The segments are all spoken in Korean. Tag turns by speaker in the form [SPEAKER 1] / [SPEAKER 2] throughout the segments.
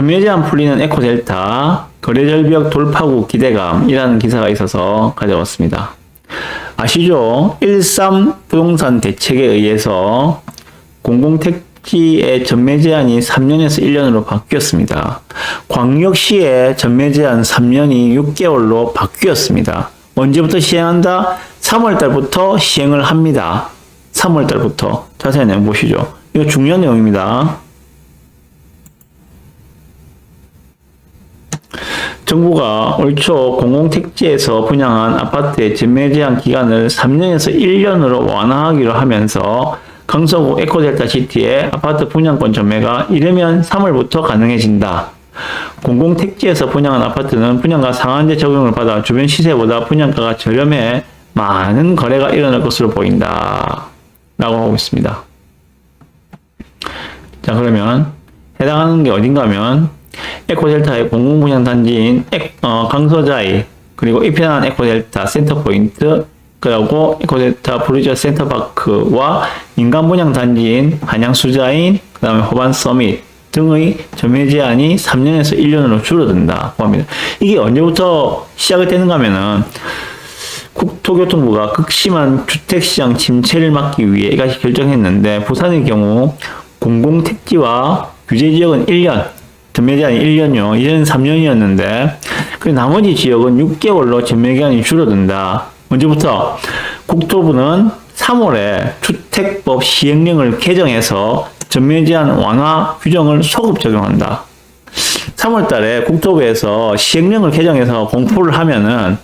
[SPEAKER 1] 전매 제한 풀리는 에코델타, 거래절벽 돌파구 기대감이라는 기사가 있어서 가져왔습니다. 아시죠? 13 부동산 대책에 의해서 공공택지의 전매 제한이 3년에서 1년으로 바뀌었습니다. 광역시의 전매 제한 3년이 6개월로 바뀌었습니다. 언제부터 시행한다? 3월 달부터 시행을 합니다. 3월 달부터. 자세한 내용 보시죠. 이거 중요한 내용입니다. 정부가 올 초 공공택지에서 분양한 아파트의 전매 제한 기간을 3년에서 1년으로 완화하기로 하면서 강서구 에코델타 시티의 아파트 분양권 전매가 이르면 3월부터 가능해진다. 공공택지에서 분양한 아파트는 분양가 상한제 적용을 받아 주변 시세보다 분양가가 저렴해 많은 거래가 일어날 것으로 보인다. 라고 하고 있습니다. 자, 그러면 해당하는 게 어딘가 하면 에코델타의 공공분양단지인 강서자이, 그리고 이편한 에코델타 센터포인트, 그리고 에코델타 브리저 센터파크와 인간분양단지인 한양수자인, 그 다음에 호반서밋 등의 전매 제한이 3년에서 1년으로 줄어든다고 합니다. 이게 언제부터 시작이 되는가 하면은 국토교통부가 극심한 주택시장 침체를 막기 위해 이것이 결정했는데, 부산의 경우 공공택지와 규제지역은 1년, 전매 제한이 1년이요. 이전은 3년이었는데, 그 나머지 지역은 6개월로 전매 기간이 줄어든다. 언제부터? 국토부는 3월에 주택법 시행령을 개정해서 전매 제한 완화 규정을 소급 적용한다. 3월 달에 국토부에서 시행령을 개정해서 공포를 하면은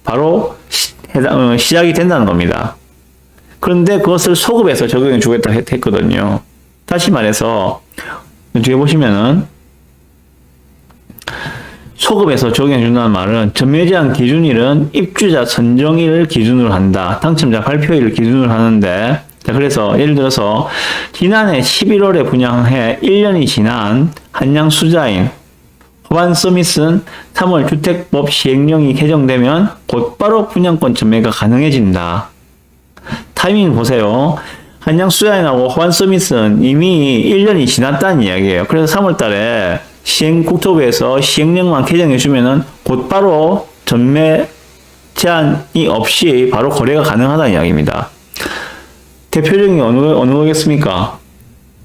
[SPEAKER 1] 바로 시작이 된다는 겁니다. 그런데 그것을 소급해서 적용해 주겠다 했거든요. 다시 말해서 뒤에 보시면은 소급해서 적용해 준다는 말은 전매 제한 기준일은 입주자 선정일을 기준으로 한다. 당첨자 발표일을 기준으로 하는데, 자, 그래서 예를 들어서 지난해 11월에 분양해 1년이 지난 한양수자인 호반서밋은 3월 주택법 시행령이 개정되면 곧바로 분양권 전매가 가능해진다. 타이밍 보세요. 한양수자인하고 호반서밋은 이미 1년이 지났다는 이야기예요. 그래서 3월 달에 국토부에서 시행령만 개정해주면은 곧바로 전매 제한이 없이 바로 거래가 가능하다는 이야기입니다. 대표적인 게 어느 거겠습니까?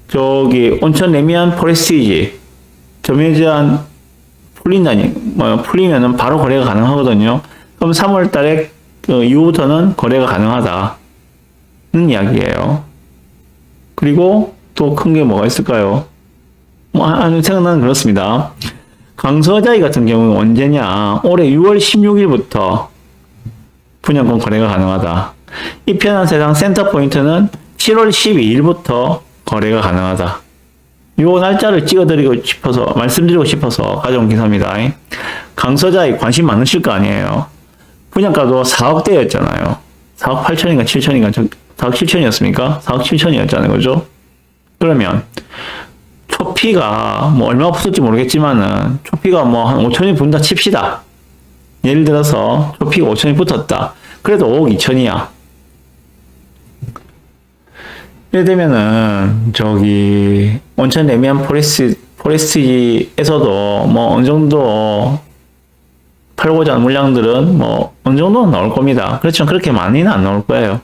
[SPEAKER 1] 저기 온천 레미안 포레스티지 전매 제한 풀리면은 바로 거래가 가능하거든요. 그럼 3월 달에 이후부터는 거래가 가능하다는 이야기예요. 그리고 또 큰 게 뭐가 있을까요? 생각나는 그렇습니다. 강서자이 같은 경우는 언제냐? 올해 6월 16일부터 분양권 거래가 가능하다. 이편한 세상 센터포인트는 7월 12일부터 거래가 가능하다. 요 날짜를 말씀드리고 싶어서 가져온 기사입니다. 강서자이 관심 많으실 거 아니에요. 분양가도 4억대였잖아요. 4억 8천인가 7천인가, 4억 7천이었습니까? 4억 7천이었잖아요. 그죠? 그러면 초피가 뭐 얼마 붙을지 모르겠지만은 초피가 뭐 한 5천이 붙는다 칩시다. 예를 들어서 초피가 5천이 붙었다. 그래도 5억 2천이야. 이래 되면은 저기 온천 레미안 포레스트지에서도 뭐 어느 정도 팔고자 하는 물량들은 뭐 어느 정도는 나올 겁니다. 그렇지만 그렇게 많이는 안 나올 거예요.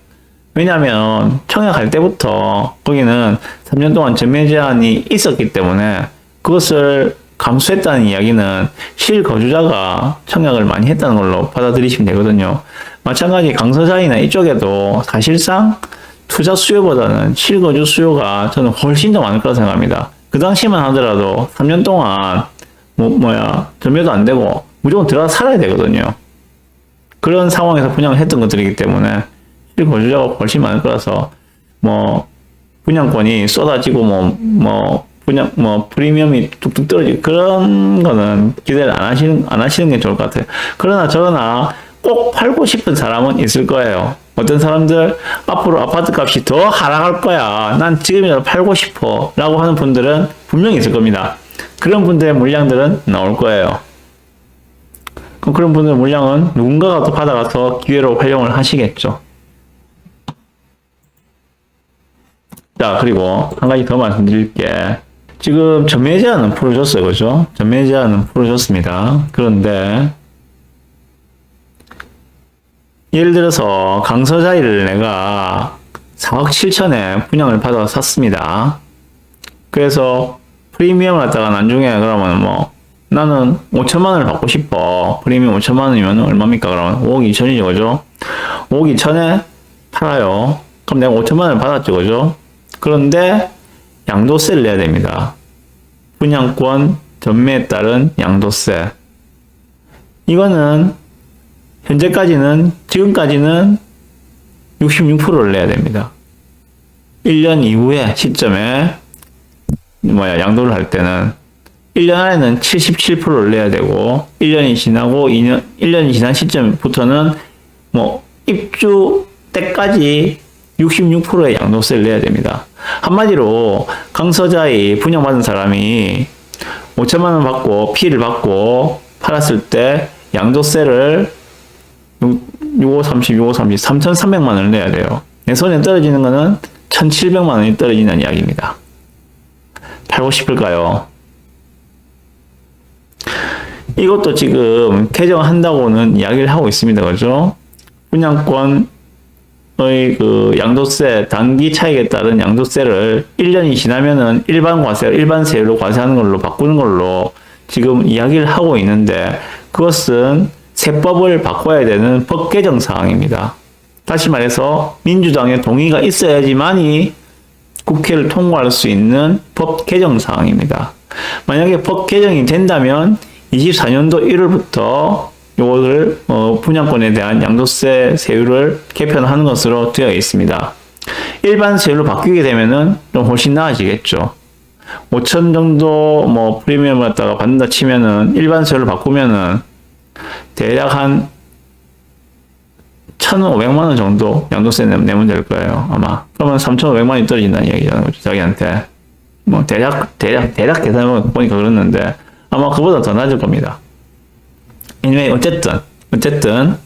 [SPEAKER 1] 왜냐하면 청약할 때부터 거기는 3년 동안 전매 제한이 있었기 때문에 그것을 감수했다는 이야기는 실거주자가 청약을 많이 했다는 걸로 받아들이시면 되거든요. 마찬가지 강서자이나 이쪽에도 사실상 투자 수요보다는 실거주 수요가 저는 훨씬 더 많을 거라 생각합니다. 그 당시만 하더라도 3년 동안 전매도 안 되고 무조건 들어가서 살아야 되거든요. 그런 상황에서 분양을 했던 것들이기 때문에 실거주자가 훨씬 많을 거라서 분양권이 쏟아지고 프리미엄이 뚝뚝 떨어지고 그런 거는 기대를 안 하시는 게 좋을 것 같아요. 그러나 저러나 꼭 팔고 싶은 사람은 있을 거예요. 어떤 사람들 앞으로 아파트 값이 더 하락할 거야. 난 지금이라도 팔고 싶어. 라고 하는 분들은 분명히 있을 겁니다. 그런 분들의 물량들은 나올 거예요. 그럼 그런 분들의 물량은 누군가가 또 받아가서 기회로 활용을 하시겠죠. 자, 그리고 한 가지 더 말씀드릴 게 지금 전매 제한은 풀어줬어요. 그죠? 전매 제한은 풀어줬습니다. 그런데 예를 들어서 강서자이를 내가 4억 7천에 분양을 받아서 샀습니다. 그래서 프리미엄을 갖다가 나중에 그러면 뭐 나는 5천만 원을 받고 싶어. 프리미엄 5천만 원이면 얼마입니까? 그러면 5억 2천이죠. 그죠? 5억 2천에 팔아요. 그럼 내가 5천만 원을 받았죠. 그죠? 그런데 양도세를 내야 됩니다. 분양권 전매에 따른 양도세. 이거는 지금까지는 66%를 내야 됩니다. 1년 이후의 시점에 양도를 할 때는 1년 안에는 77%를 내야 되고 1년이 지난 시점부터는 입주 때까지 66%의 양도세를 내야 됩니다. 한마디로 강서자이 분양받은 사람이 5천만 원 받고 피를 받고 팔았을 때 양도세를 6530, 3,300만 원을 내야 돼요. 내 손에 떨어지는 거는 1,700만 원이 떨어지는 이야기입니다. 팔고 싶을까요? 이것도 지금 개정한다고는 이야기를 하고 있습니다. 그죠? 분양권의 그 양도세, 단기 차익에 따른 양도세를 1년이 지나면은 일반 세율로 과세하는 걸로 바꾸는 걸로 지금 이야기를 하고 있는데 그것은 세법을 바꿔야 되는 법 개정 사항입니다. 다시 말해서 민주당의 동의가 있어야지만이 국회를 통과할 수 있는 법 개정 사항입니다. 만약에 법 개정이 된다면 24년도 1월부터 요거를 분양권에 대한 양도세 세율을 개편하는 것으로 되어 있습니다. 일반 세율로 바뀌게 되면은 좀 훨씬 나아지겠죠. 5천 정도 프리미엄을 갖다가 받는다 치면은 일반 세율로 바꾸면은 대략 한 1,500만 원 정도 양도세 내면 될 거예요, 아마. 그러면 3,500만 원이 떨어진다는 이야기잖아요, 자기한테. 대략 계산해 보니까 그랬는데, 아마 그보다 더 낮을 겁니다. 어쨌든,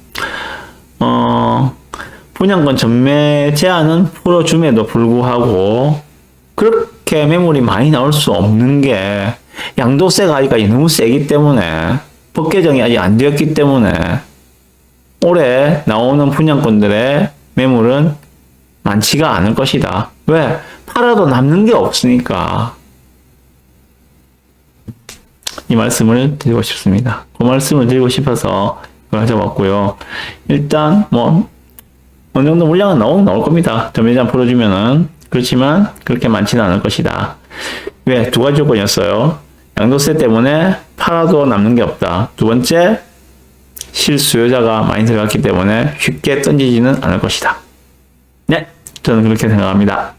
[SPEAKER 1] 분양권 전매 제한은 풀어줌에도 불구하고, 그렇게 매물이 많이 나올 수 없는 게, 양도세가 아직까지 너무 세기 때문에, 법 개정이 아직 안 되었기 때문에 올해 나오는 분양권들의 매물은 많지가 않을 것이다. 왜? 팔아도 남는 게 없으니까. 이 말씀을 드리고 싶습니다. 그 말씀을 드리고 싶어서 이걸 가져왔고요. 일단 어느 정도 물량은 나올 겁니다. 전매 제한 풀어주면은. 그렇지만 그렇게 많지는 않을 것이다. 왜? 두 가지 조건이었어요. 양도세 때문에 팔아도 남는 게 없다. 두 번째, 실수요자가 많이 들어갔기 때문에 쉽게 던지지는 않을 것이다. 네, 저는 그렇게 생각합니다.